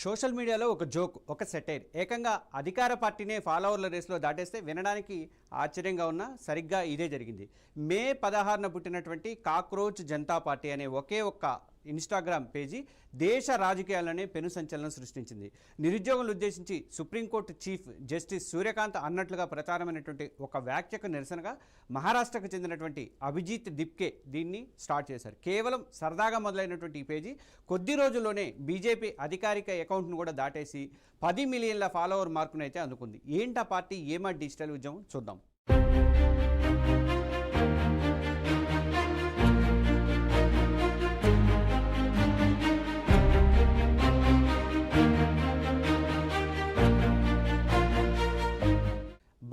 Social మీడియాలో ఒక joke, ఒక సెటైర్ ఏకంగా అధికార పార్టీనే ఫాలోవర్ల రేసులో దాటేస్తే వినడానికి ఆశ్చర్యంగా ఉన్న సరిగ్గా ఇదే జరిగింది. మే 16న పుట్టినటువంటి కాక్రోచ్ జనతా పార్టీ అనే ఒకే ఒక్క ఇన్స్టాగ్రామ్ పేజీ దేశ రాజకీయాల్లోనే పెను సంచలనం సృష్టించింది. నిరుద్యోగులను ఉద్దేశించి సుప్రీంకోర్టు చీఫ్ జస్టిస్ సూర్యకాంత్ అన్నట్లుగా ప్రచారమైనటువంటి ఒక వ్యాఖ్యకు నిరసనగా మహారాష్ట్రకు చెందినటువంటి అభిజిత్ దిప్కే దీన్ని స్టార్ట్ చేశారు. కేవలం సరదాగా మొదలైనటువంటి ఈ పేజీ కొద్ది రోజుల్లోనే బీజేపీ అధికారిక అకౌంట్ను కూడా దాటేసి 10 మిలియన్ల ఫాలోవర్ మార్కును అయితే అందుకుంది. ఏంటా పార్టీ, ఏమా డిజిటల్ ఉద్యమం, చూద్దాం.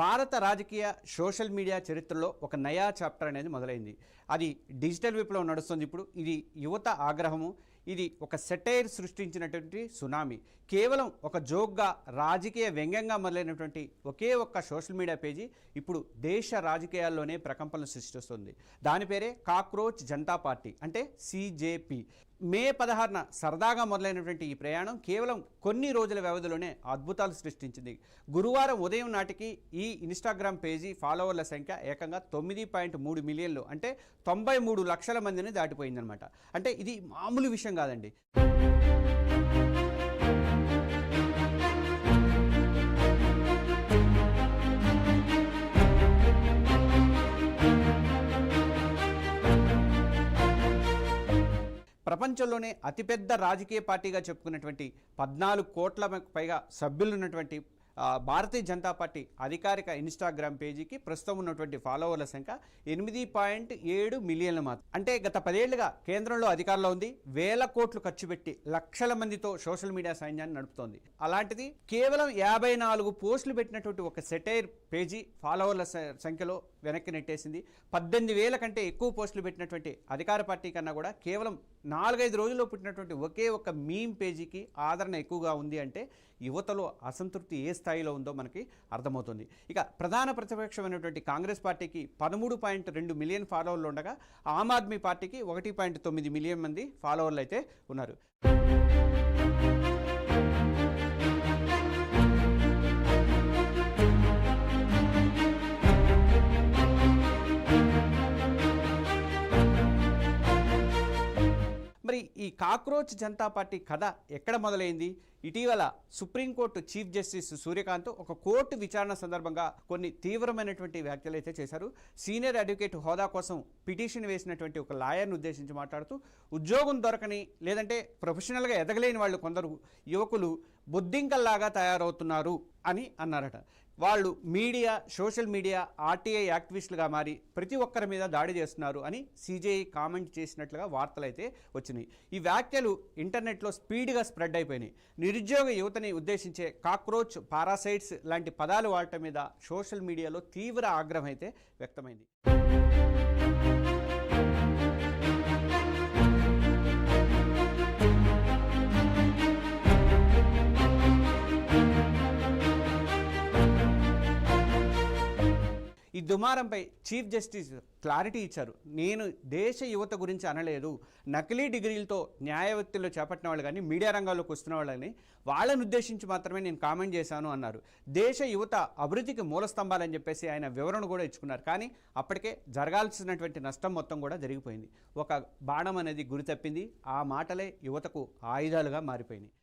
భారత రాజకీయ సోషల్ మీడియా చరిత్రలో ఒక నయా చాప్టర్ అనేది మొదలైంది. అది డిజిటల్ విప్లవం నడుస్తుంది. ఇప్పుడు ఇది యువత ఆగ్రహము, ఇది ఒక సెటైర్ సృష్టించినటువంటి సునామీ. కేవలం ఒక జోక్గా, రాజకీయ వ్యంగ్యంగా మొదలైనటువంటి ఒకే ఒక్క సోషల్ మీడియా పేజీ ఇప్పుడు దేశ రాజకీయాల్లోనే ప్రకంపనలు సృష్టిస్తుంది. దాని పేరే కాక్రోచ్ జనతా పార్టీ, అంటే సిజేపీ. మే 16న సరదాగా మొదలైనటువంటి ఈ ప్రయాణం కేవలం కొన్ని రోజుల వ్యవధిలోనే అద్భుతాలు సృష్టించింది. గురువారం ఉదయం నాటికి ఈ ఇన్స్టాగ్రామ్ పేజీ ఫాలోవర్ల సంఖ్య ఏకంగా 9.3 మిలియన్లు, అంటే 93 లక్షల మందిని దాటిపోయిందనమాట. అంటే ఇది మామూలు విషయం కాదండి. ప్రపంచంలోనే అతిపెద్ద రాజకీయ పార్టీగా చెప్పుకున్నటువంటి 14 కోట్ల పైగా సభ్యులున్నటువంటి భారతీయ జనతా పార్టీ అధికారిక ఇన్స్టాగ్రామ్ పేజీకి ప్రస్తుతం ఉన్నటువంటి ఫాలోవర్ల సంఖ్య 8.7 మిలియన్ల మాత్రం. అంటే గత 10 ఏళ్లుగా కేంద్రంలో అధికారంలో ఉంది. వేల కోట్లు ఖర్చు పెట్టి లక్షల మందితో సోషల్ మీడియా సైన్యాన్ని నడుపుతోంది. అలాంటిది కేవలం 54 పోస్టులు పెట్టినటువంటి ఒక సెటైర్ పేజీ ఫాలోవర్ల సంఖ్యలో వెనక్కి నెట్టేసింది. 18,000 కంటే ఎక్కువ పోస్టులు పెట్టినటువంటి అధికార పార్టీ కన్నా కూడా కేవలం 4-5 రోజుల్లో పుట్టినటువంటి ఒకే ఒక్క మీమ్ పేజీకి ఆదరణ ఎక్కువగా ఉంది. అంటే యువతలో అసంతృప్తి ఏ స్థాయిలో ఉందో మనకి అర్థమవుతుంది. ఇక ప్రధాన ప్రతిపక్షమైనటువంటి కాంగ్రెస్ పార్టీకి 13.2 మిలియన్ ఫాలోవర్లు ఉండగా ఆమ్ ఆద్మీ పార్టీకి 1.9 మిలియన్ మంది ఫాలోవర్లు అయితే ఉన్నారు. మరి ఈ కాక్రోచ్ జనతా పార్టీ కథ ఎక్కడ మొదలైంది? ఇటీవల సుప్రీంకోర్టు చీఫ్ జస్టిస్ సూర్యకాంత్ ఒక కోర్టు విచారణ సందర్భంగా కొన్ని తీవ్రమైనటువంటి వ్యాఖ్యలు అయితే చేశారు. సీనియర్ అడ్వకేట్ హోదా కోసం పిటిషన్ వేసినటువంటి ఒక లాయర్ను ఉద్దేశించి మాట్లాడుతూ, ఉద్యోగం దొరకని లేదంటే ప్రొఫెషనల్గా ఎదగలేని వాళ్ళు కొందరు యువకులు బొద్దింకల్లాగా తయారవుతున్నారు అని అన్నారట. వాళ్ళు మీడియా, సోషల్ మీడియా, ఆర్టీఐ యాక్టివిస్టులుగా మారి ప్రతి ఒక్కరి మీద దాడి చేస్తున్నారు అని సిజేఐ కామెంట్ చేసినట్లుగా వార్తలు అయితే వచ్చినాయి. ఈ వ్యాఖ్యలు ఇంటర్నెట్లో స్పీడ్గా స్ప్రెడ్ అయిపోయినాయి. నిరుద్యోగ యువతని ఉద్దేశించే కాక్రోచ్, పారాసైట్స్ లాంటి పదాలు వాడటం మీద సోషల్ మీడియాలో తీవ్ర ఆగ్రహం అయితే వ్యక్తమైంది. ఈ దుమారంపై చీఫ్ జస్టిస్ క్లారిటీ ఇచ్చారు. నేను దేశ యువత గురించి అనలేదు. నకిలీ డిగ్రీలతో న్యాయవృత్తిలో చేపట్టిన వాళ్ళు కానీ, మీడియా రంగంలోకి వస్తున్న వాళ్ళని వాళ్ళని ఉద్దేశించి మాత్రమే నేను కామెంట్ చేశాను అన్నారు. దేశ యువత అభివృద్ధికి మూల స్తంభాలని చెప్పేసి ఆయన వివరణ కూడా ఇచ్చుకున్నారు. కానీ అప్పటికే జరగాల్సినటువంటి నష్టం మొత్తం కూడా జరిగిపోయింది. ఒక బాణం అనేది గురి తప్పింది. ఆ మాటలే యువతకు ఆయుధాలుగా మారిపోయినాయి.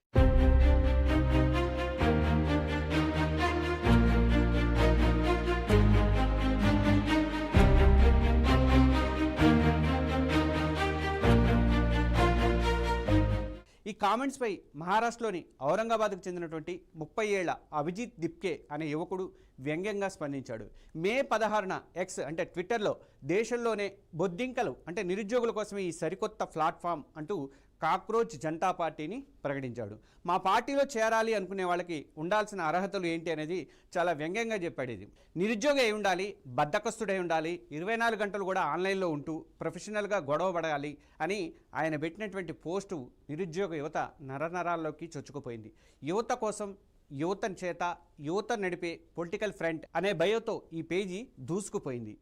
ఈ కామెంట్స్పై మహారాష్ట్రలోని ఔరంగాబాద్కు చెందినటువంటి 30 ఏళ్ల అభిజిత్ దిప్కే అనే యువకుడు వ్యంగ్యంగా స్పందించాడు. మే 16న ఎక్స్ అంటే ట్విట్టర్లో దేశంలోనే బొద్దింకలు అంటే నిరుద్యోగుల కోసమే ఈ సరికొత్త ప్లాట్ఫామ్ అంటూ కాక్రోచ్ జనతా పార్టీని ప్రకటించాడు. మా పార్టీలో చేరాలి అనుకునే వాళ్ళకి ఉండాల్సిన అర్హతలు ఏంటి అనేది చాలా వ్యంగ్యంగా చెప్పాడు. ఇది నిరుద్యోగి అయి ఉండాలి, బద్ధకస్తుడై ఉండాలి, 24 గంటలు కూడా ఆన్లైన్లో ఉంటూ ప్రొఫెషనల్గా గొడవ పడాలి అని ఆయన పెట్టినటువంటి పోస్టు నిరుద్యోగ యువత నరనరాల్లోకి చొచ్చుకుపోయింది. యువత కోసం, యువత చేత, యువత నడిపే పొలిటికల్ ఫ్రంట్ అనే బయోతో ఈ పేజీ దూసుకుపోయింది.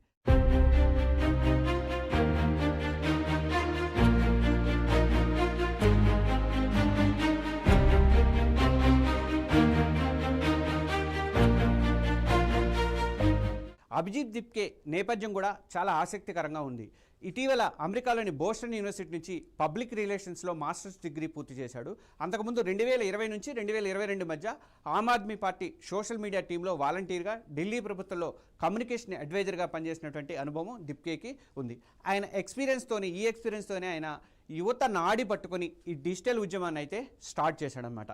అభిజిత్ దిప్కే నేపథ్యం కూడా చాలా ఆసక్తికరంగా ఉంది. ఇటీవల అమెరికాలోని బోస్టన్ యూనివర్సిటీ నుంచి పబ్లిక్ రిలేషన్స్లో మాస్టర్స్ డిగ్రీ పూర్తి చేశాడు. అంతకుముందు 2020 నుంచి 2022 మధ్య Aam Aadmi party social media టీంలో వాలంటీర్గా, ఢిల్లీ ప్రభుత్వంలో కమ్యూనికేషన్ అడ్వైజర్గా పనిచేసినటువంటి అనుభవం దిప్కేకి ఉంది. ఆయన ఈ ఎక్స్పీరియన్స్తోనే ఆయన యువత నాడి పట్టుకొని ఈ డిజిటల్ ఉద్యమాన్ని అయితే స్టార్ట్ చేశాడనమాట.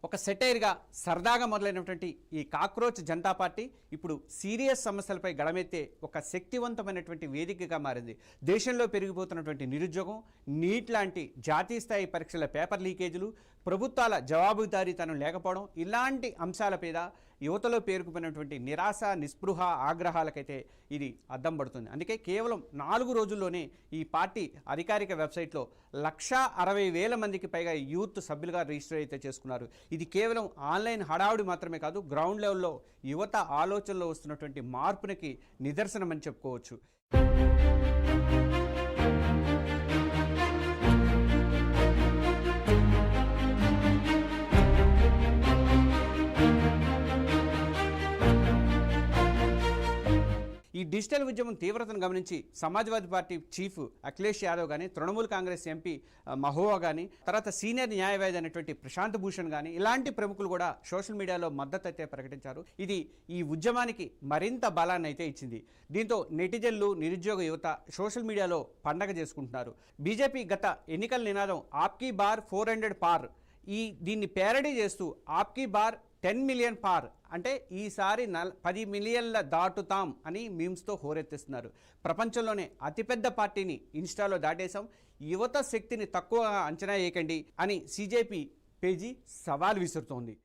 ఒక సెటైర్గా సరదాగా మొదలైనటువంటి ఈ కాక్రోచ్ జనతా పార్టీ ఇప్పుడు సీరియస్ సమస్యలపై గళమెత్తే ఒక శక్తివంతమైనటువంటి వేదికగా మారింది. దేశంలో పెరిగిపోతున్నటువంటి నిరుద్యోగం, నీట్ లాంటి జాతీయ స్థాయి పరీక్షల పేపర్ లీకేజీలు, ప్రభుత్వాల జవాబుదారీతనం లేకపోవడం, ఇలాంటి అంశాల మీద యువతలో పేరుకుపోయినటువంటి నిరాశ, నిస్పృహ, ఆగ్రహాలకైతే ఇది అద్దం పడుతుంది. అందుకే కేవలం 4 రోజుల్లోనే ఈ పార్టీ అధికారిక వెబ్సైట్లో 160,000 మందికి పైగా యూత్ సభ్యులుగా రిజిస్టర్ అయితే చేసుకున్నారు. ఇది కేవలం ఆన్లైన్ హడావుడి మాత్రమే కాదు, గ్రౌండ్ లెవెల్లో యువత ఆలోచనలో వస్తున్నటువంటి మార్పునికి నిదర్శనమని చెప్పుకోవచ్చు. ఈ డిజిటల్ ఉద్యమం తీవ్రతను గమనించి సమాజ్వాదీ పార్టీ చీఫ్ అఖిలేష్ యాదవ్ కానీ, తృణమూల్ కాంగ్రెస్ ఎంపీ మహోవా కానీ, తర్వాత సీనియర్ న్యాయవాది అయినటువంటి ప్రశాంత్ భూషణ్ కానీ, ఇలాంటి ప్రముఖులు కూడా సోషల్ మీడియాలో మద్దతు అయితే ప్రకటించారు. ఇది ఈ ఉద్యమానికి మరింత బలాన్ని అయితే ఇచ్చింది. దీంతో నెటిజన్లు, నిరుద్యోగ యువత సోషల్ మీడియాలో పండగ చేసుకుంటున్నారు. బీజేపీ గత ఎన్నికల నినాదం ఆప్కీ బార్ 400 పార్, దీన్ని పేరడీ చేస్తూ ఆప్కీ బార్ 10 మిలియన్ పార్ అంటే ఈసారి 10 మిలియన్ల దాటుతాం అని మీమ్స్తో హోరెత్తిస్తున్నారు. ప్రపంచంలోనే అతిపెద్ద పార్టీని ఇన్స్టాలో దాటేశాం, యువత శక్తిని తక్కువగా అంచనా వేయకండి అని సీజేపీ పేజీ సవాల్ విసురుతోంది.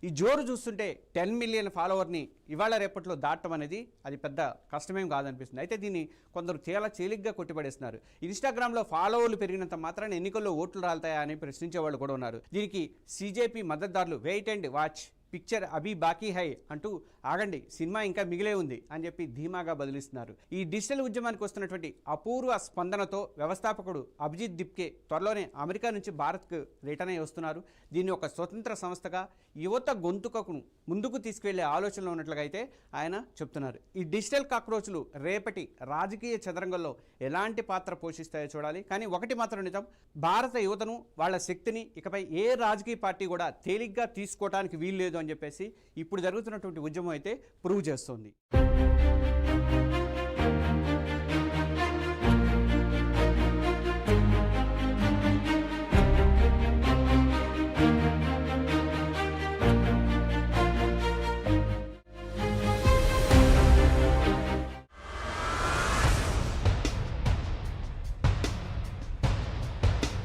ఈ జోరు చూస్తుంటే 10 మిలియన్ ఫాలోవర్ని ఇవాళ రేపట్లో దాటం అనేది అది పెద్ద కష్టమేం కాదనిపిస్తుంది. అయితే దీన్ని కొందరు చాలా తేలిగ్గా కొట్టిపడేస్తున్నారు. ఇన్స్టాగ్రామ్లో ఫాలోవర్లు పెరిగినంత మాత్రాన ఎన్నికల్లో ఓట్లు రాలుతాయా అని ప్రశ్నించే వాళ్ళు కూడా ఉన్నారు. దీనికి సీజేపీ మద్దతుదారులు వెయిట్ అండ్ వాచ్, పిక్చర్ అభి బాకీ హై అంటూ ఆగండి, సినిమా ఇంకా మిగిలే ఉంది అని చెప్పి ధీమాగా బదిలిస్తున్నారు. ఈ డిజిటల్ ఉద్యమానికి వస్తున్నటువంటి అపూర్వ స్పందనతో వ్యవస్థాపకుడు అభిజిత్ దిప్కే త్వరలోనే అమెరికా నుంచి భారత్కు రిటర్న్ అయి వస్తున్నారు. దీన్ని ఒక స్వతంత్ర సంస్థగా యువత గొంతుకను ముందుకు తీసుకువెళ్లే ఆలోచనలో ఉన్నట్లుగా అయితే ఆయన చెప్తున్నారు. ఈ డిజిటల్ కాక్రోచ్లు రేపటి రాజకీయ చదరంగంలో ఎలాంటి పాత్ర పోషిస్తాయో చూడాలి. కానీ ఒకటి మాత్రం నిజం, భారత యువతను, వాళ్ళ శక్తిని ఇకపై ఏ రాజకీయ పార్టీ కూడా తేలిగ్గా తీసుకోవడానికి వీల్లేదు అని చెప్పేసి ఇప్పుడు జరుగుతున్నటువంటి ఉద్యమం అయితే ప్రూవ్ చేస్తోంది.